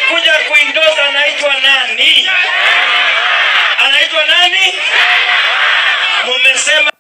Aliyekuja kuindoza anaitwa nani? Anaitwa nani? Mumesema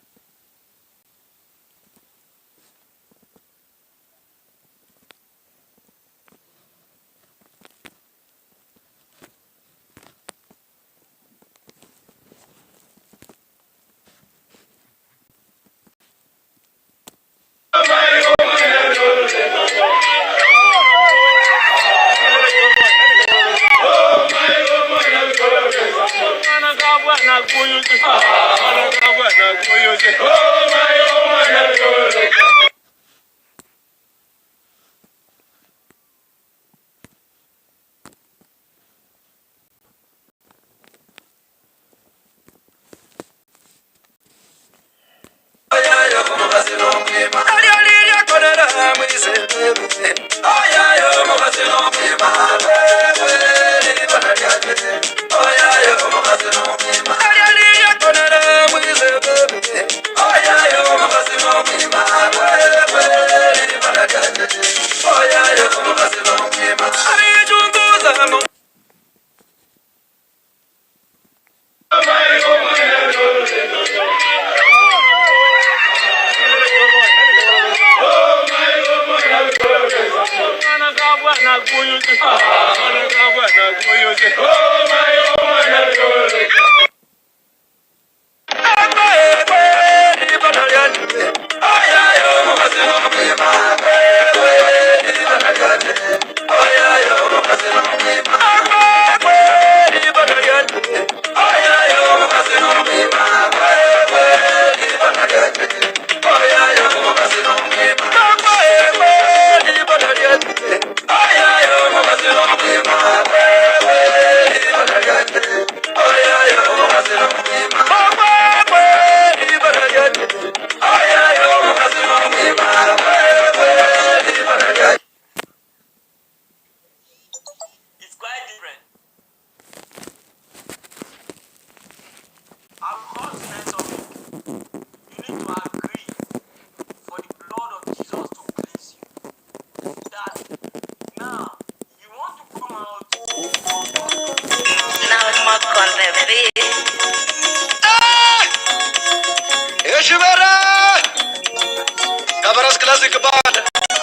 Kabaras Classic Band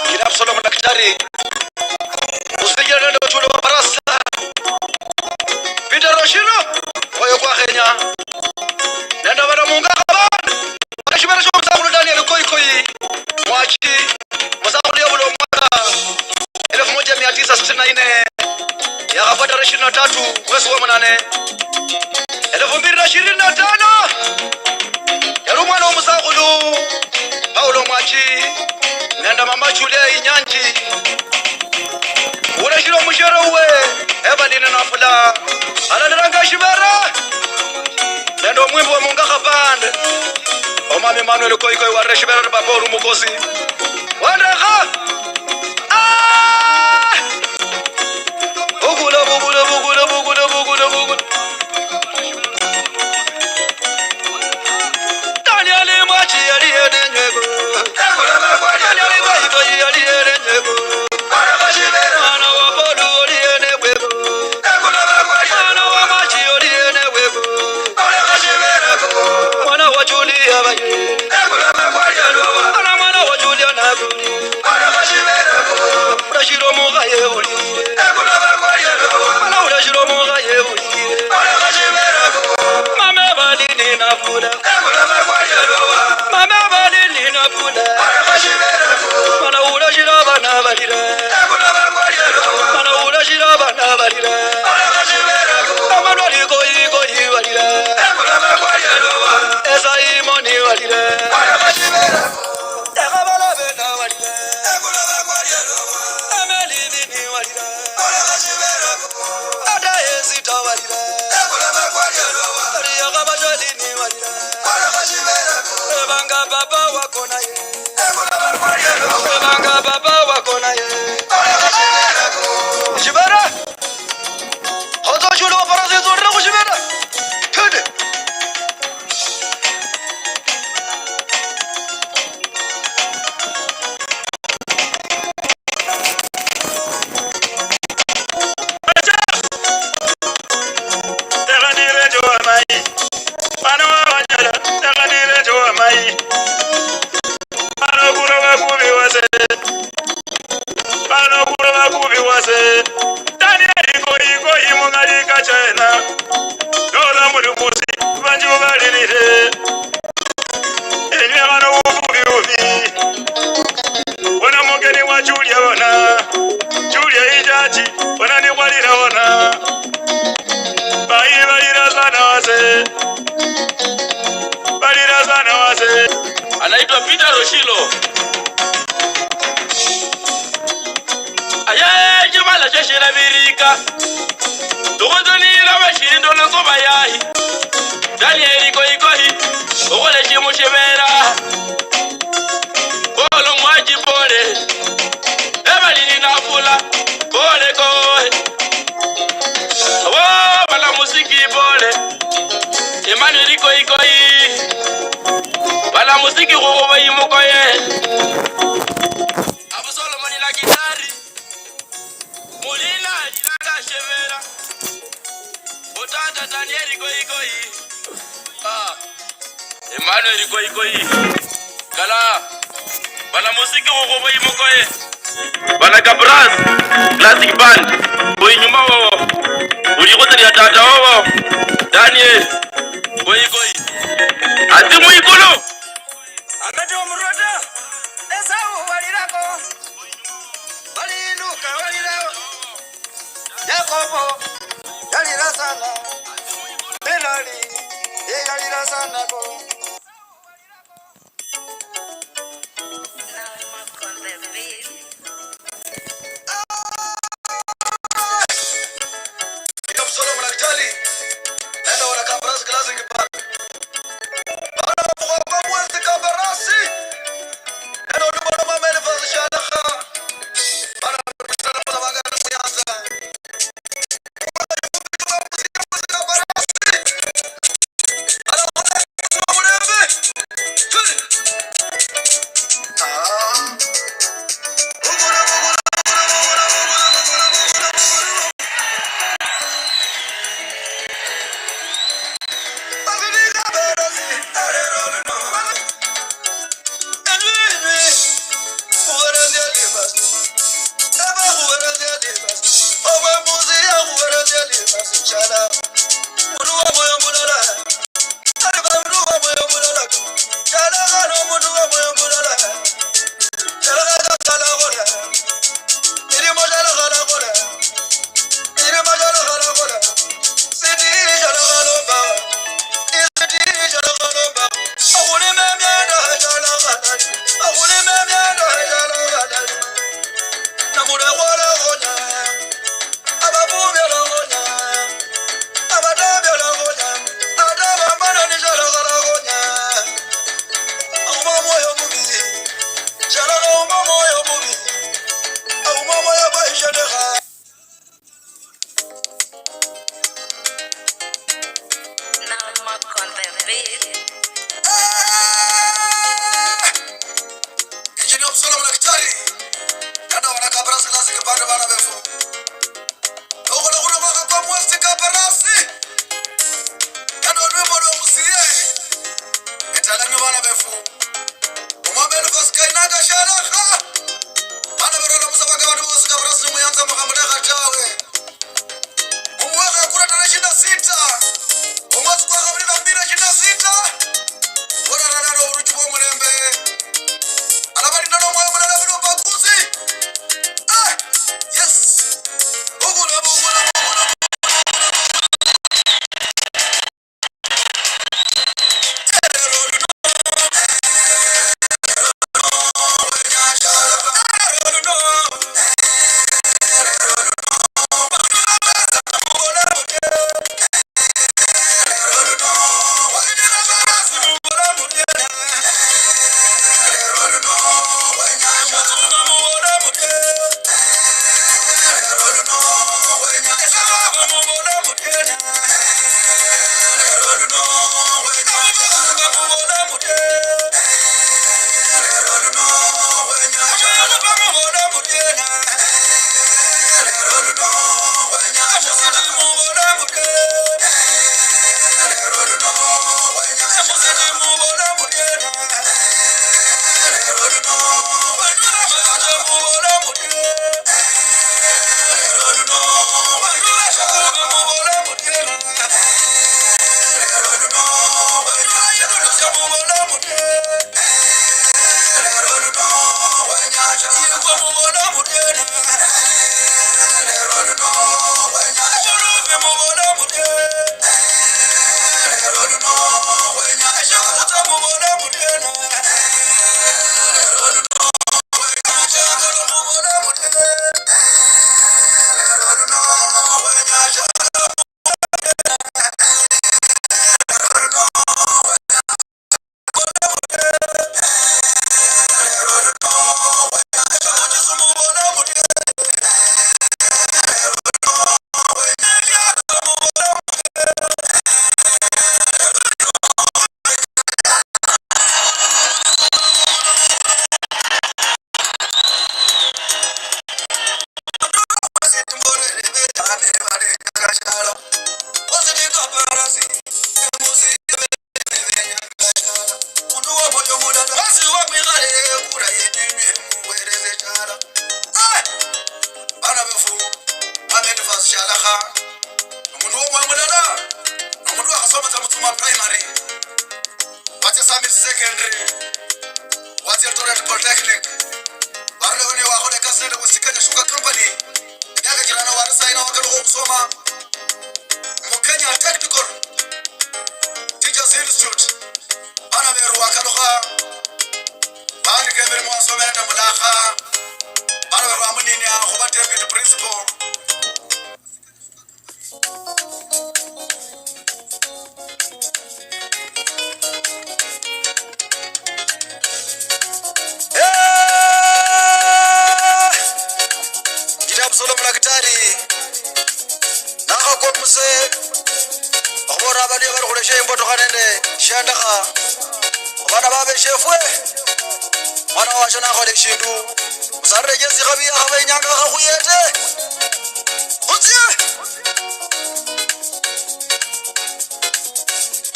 Kinap Solomon Nakchari Usija nendo chulo barasa Peter Roshino Koyo kwa Kenya Nenda wana munga kaband Wakashibara show msamu Daniel Koi Mwachi Masamu liya bulo mwaka 1964 Yakapata 23 mwezi wa manane 2025 Yarumwana umusakulu Paulo Mwachi Nenda mama chule inyanji Unashiro mshara uwe Ebalina nafula Alaniranga shibara Nendo mwimbo wa mungaka band Omami Emmanuel Koi wa shibara Baboru Mukosi Wandaka Bugula bugula bugula bugula bugula bugula Daniel Mwachi aliyene nyego Daniel Mwachi aliyene nyego Mwana wa Bodu aliyene wego Mwana wa Mwachi aliyene wego Mwana wa Julia baye Mwana wa Julia naguni Urashiro mugaye uli Mwana urashiro mugaye uli Mame balini nafula Mame balini nafula Mwana urashiro bana balira Mwana urashiro bana balira Mwana liko balira Esa imoni balira Takabala bena balira Amelivini balira Ada esita balira Yakabajolini balira Ebanga baba wako naye Ebanga baba wako naye Shibara Hoto chulo parasi zorra ko shibara Tude Peter Roshilo. Aya jibala jeshela birika. Dogotoni la bashindo na soba yahi. Daniel koikoi. Ogole shimo shemera. Bolo mwaji bole. Ebalini na fula. Bole koe. Awa bala musiki bole. Emmanuel koikoi. Bala musiki gogo yimokoye. Abu Solomon la gitari. Mulina jilanga shemera. Otata Daniel koikoi. Emmanuel koikoi. Kala. Bala musiki gogo yimokoye. Bala Gabras Classic Band. Boy nyuma wao. Uli kotari atata wao. Daniel koikoi. Atimu ikulu. Amete omurota esawu walirako balinuka walirao Yakobo yalira sana Benali yalira sana ko Solo mnaktali nenda wana Kabras Classic Band bana kwa mwezi Kabarasi nenda wana mama elefasi shalaha bana mtana mabagana kuanza Summit Secondary what's your Torrent Polytechnic Barloni wa hole kasende Musikanya Sugar Company Nyaga jirana warisa ina wakalo kusoma Mukenya Technical Teachers Institute Ana beru wakaloha Bani kemeri mwasome na mulakha Ana beru amunini ya khubate deputy principal Solo mlakitari naka ko muse abora bali bari khuleshe imboto khanende shandaka bana babe chefwe mwana wa shona khole shindu musarre jesi khabi khabe nyanga kha khuyete khutsi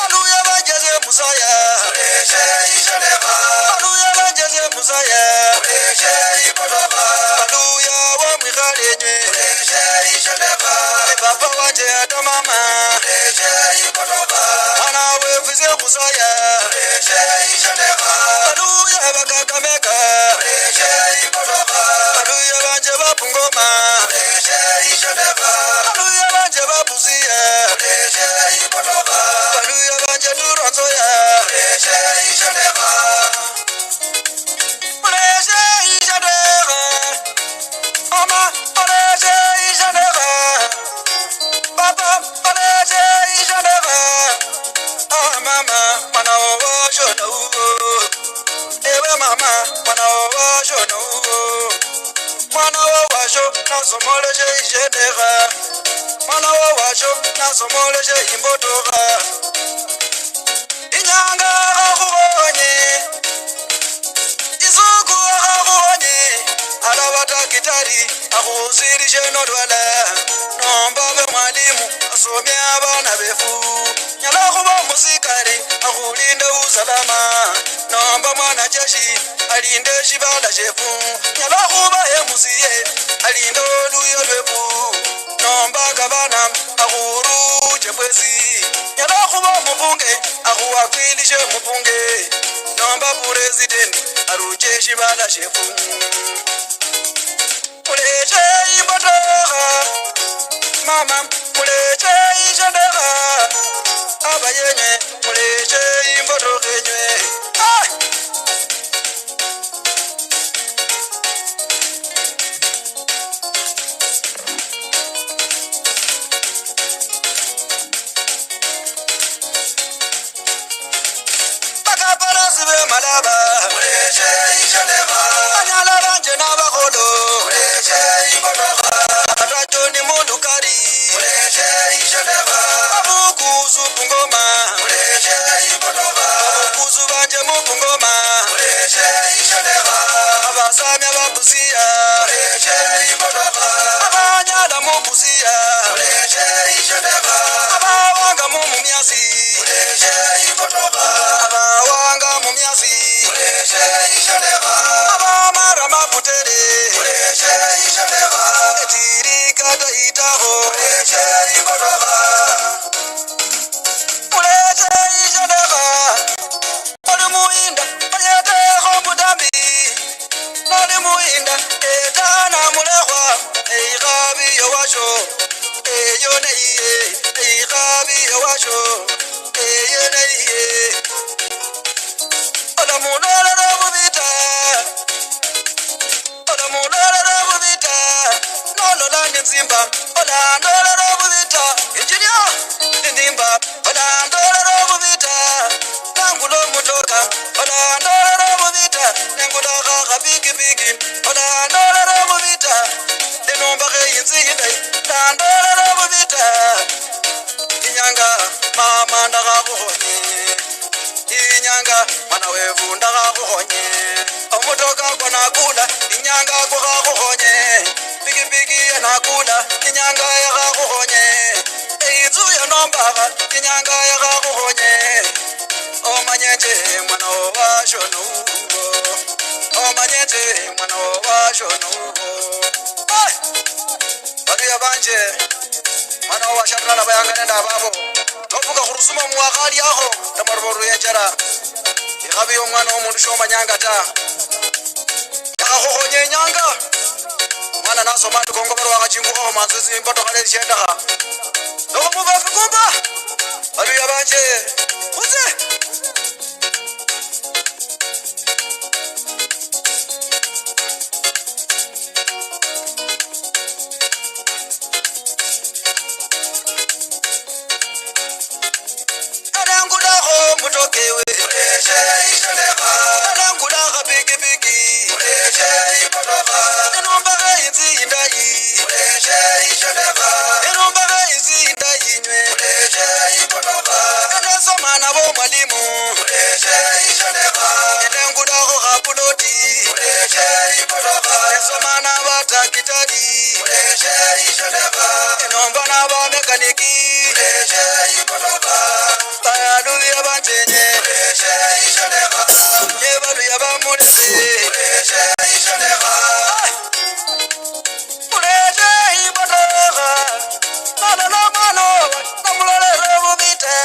aluya bajeze musaya khuleshe ishandaka aluya bajeze musaya khuleshe ibotoka aluya wa mwikhalenywe khuleshe ishandaka papa wanje ata mama khuleshe ibotoka mwana wefize musaya khuleshe ishandaka aluya bakakameka khuleshe ibotoka aluya banje bapungoma khuleshe ishandaka aluya banje bapuziya khuleshe ibotoka aluya banje turonzoya khuleshe ishandaka khuleshe ishandaka mama khuleshe ishandaka papa khuleshe ishandaka mama mwana wa shona ewe mama mwana wa shona mwana wa washo nasomoleshe ishandaka mwana wa washo nasomoleshe imbotoka inyanga akubonye isuku akubonye alabata kitari akusirishe nodwala nombabe mwalimu asomye abana befu nyala kuba musikari akulinde usalama nomba mwana jeshi alinde shibala shefu nyala kuba emusiye alinde oluyo lwefu nomba gabana akuruje bwezi nyala kuba mupunge akuwakwilishe mupunge nomba president aruje shibala shefu muleche imbotoka mama muleche ishandaka abayenye muleche imbotoka enywe bakaparasibe malaba muleche ishandaka anyala banje nabakolo muleche imbotoka atajoni mundukari muleche ishandaka abukuzu pungoma muleche imbotoka abukuzu banje mupungoma muleche ishandaka abasamya babusiya muleche imbotoka abanyala mubusiya muleche ishandaka abawanga mumumyasi muleche imbotoka abawanga mumyasi muleche ishandaka abamara mafutere muleche ishandaka etirika taitaho muleche imbotoka muleche ishandaka oli muinda ayeteho mudambi noli muinda etana mulekwa eikhabiyo washo eyo neiye eikhabiyo washo eyo neiye ola mulolera bubita ola mulolera bubita nolola nzimba ola ndolera bubita injinia ndimba ola ndolera bubita nangulo mutoka ola ndolera bubita nengulo kha bigi bigi ola ndolera bubita denomba ke inzindai la ndolera bubita inyanga mama ndakakuhonye inyanga mwana wevu ndakakuhonye omutoka konakula inyanga kukakuhonye bigibigi yanakula inyanga yakakuhonye einzu yanombaka inyanga yakakuhonye omanyenje mwana washonouwo omanyenje mwana washonouwo batuya banje mwana washatrala bayangane ndababo novuga khurusuma muwakhali akho tamarboru yenjara Ikabi yomwana omuntu shoma nyanga ta. Yakakhonye nyanga. Mwana naso matu kongo baro wakachinguka manzuzi mbato kale chenda. Noko mubafi kumba. Aluya banje. Uze. Mutokewe Muleche isholeha Anangulaha bigi bigi Muleche ipotoha Enombaga inzi indai Muleche isholeha Enombaga inzi indai nywe Muleche ipotoha Enesomana bo mwalimu Muleche isholeha Enangulaho hapuloti Muleche ipotoha Enesomana batakitari Muleche isholeha Enombana ba mekaniki Muleche ipotoha Bayaluya bantenye Muleche isholeha Yebaluya bamulese Muleche isholeha Muleche ipotoha Nalala mano Namulole bubita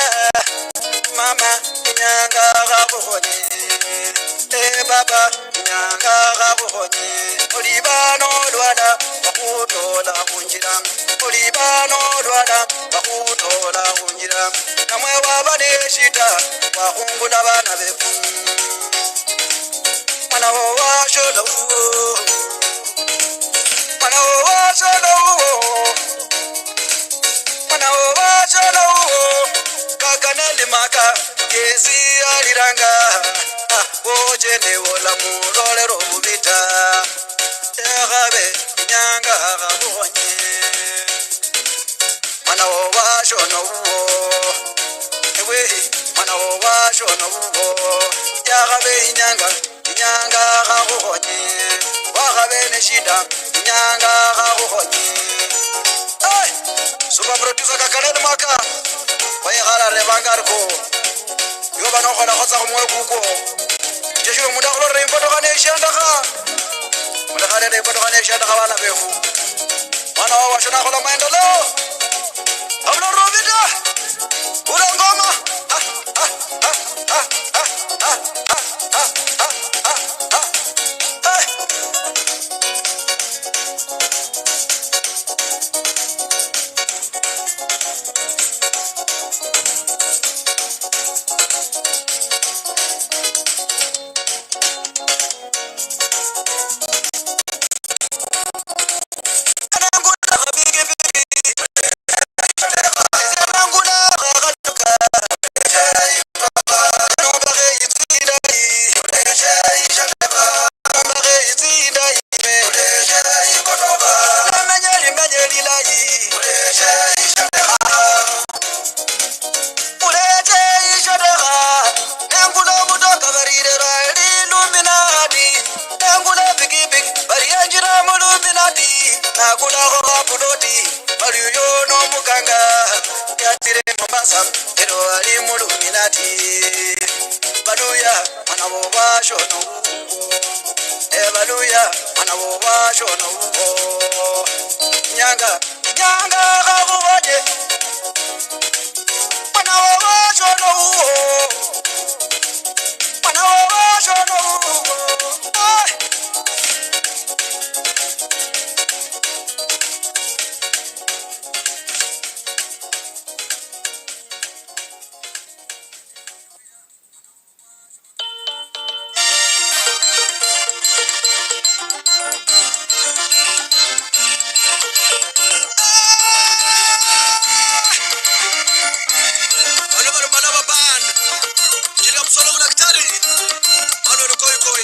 Mama inyanga gabuhonye Baba inyanga gabuhonye Olibano lwada Bakutola hunjira Olibano lwada Bakutola hunjira Namwe wabaneshita Wahungula bana befu Mwana wawashoda uwo Mwana wawashoda uwo Mwana wawashoda uwo Kakaneli maka Yesi aliranga Ojene wola mulolero bubita Egabe nyanga gabuhonye Mwana wawashoda uwo Mwana wawashoda uwo Yagabe inyanga gabuhonye Wagabe neshida inyanga gabuhonye Super producer Kakaneli maka Wayegala rebangarko Yoba no khona khotsa go moe kuko Jeshuro muda go re impoto ga ne shanda ga Muda ga re impoto ga ne shanda ga bana bego Mana wa shona go la maendelo Hablo robita Ura ngoma Nyanga gabuhonye Mwana wawashoda uwo Mwana wawashoda uwo Solomon Daktari, ano koi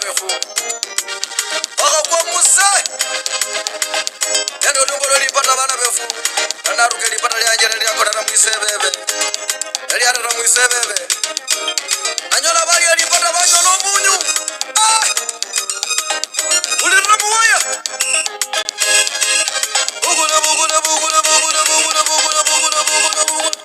befu Baka kwa musai Yendo numbolo lipata bana befu Nanaruke lipata lianjere liakona na mwisebebe Eliana na mwisebebe Anyola bali lipata banyo no munyu Ulirna muwaya Bugula bugula bugula bugula bugula bugula bugula bugula bugula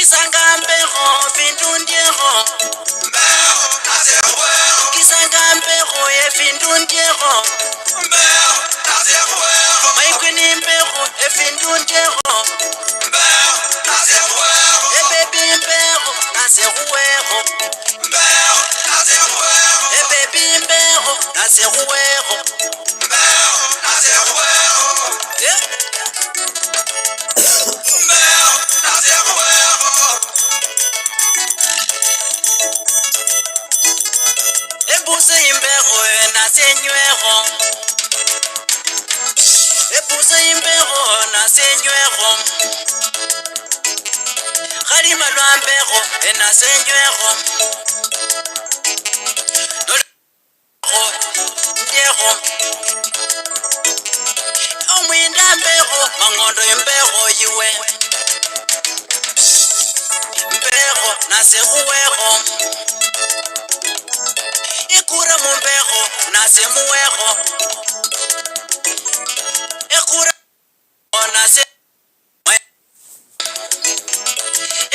Kisangambeho vindundiero Kisangambeho ye vindundiero Maikwinimbeho e vindundiero Ebebimbeho naseruero Ebebimbeho naseruero Ebuse imbero nasenywero Ebuse imbero nasenywero Khalima lwambero nasenywero Ndero Omwinda mbero mangondo imbero yiwe Mbero naseruero Ekura mumbero nasemuero Ekura nase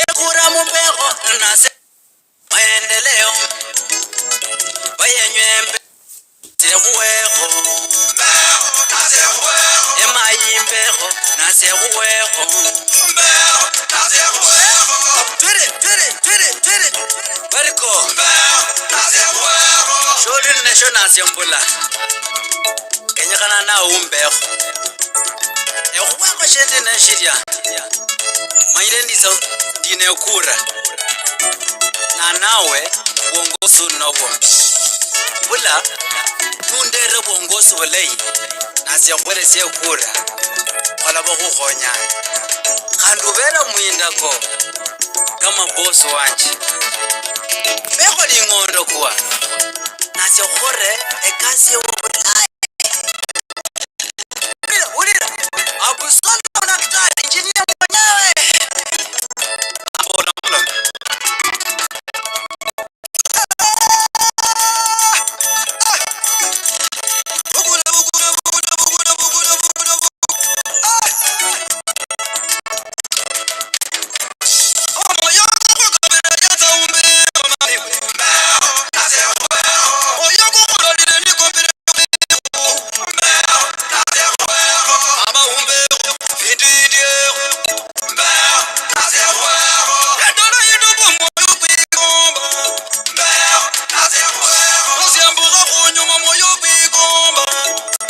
Ekura mumbero nase maendeleo Bayenyembe seruero Emayimbero naseruero Twere Bariko Sholi national sembula Kenya kana na umbero Ehuwako shete na shiria Maire so dine kura Na nawe bongosu nobo Bula Tundere bongosu walei Na siyakwere siya kura Wala bako khonyana Khandubela muinda ko Kama boss wanchi Beko di ngondo kuwa Nasi khore ekasi wabulai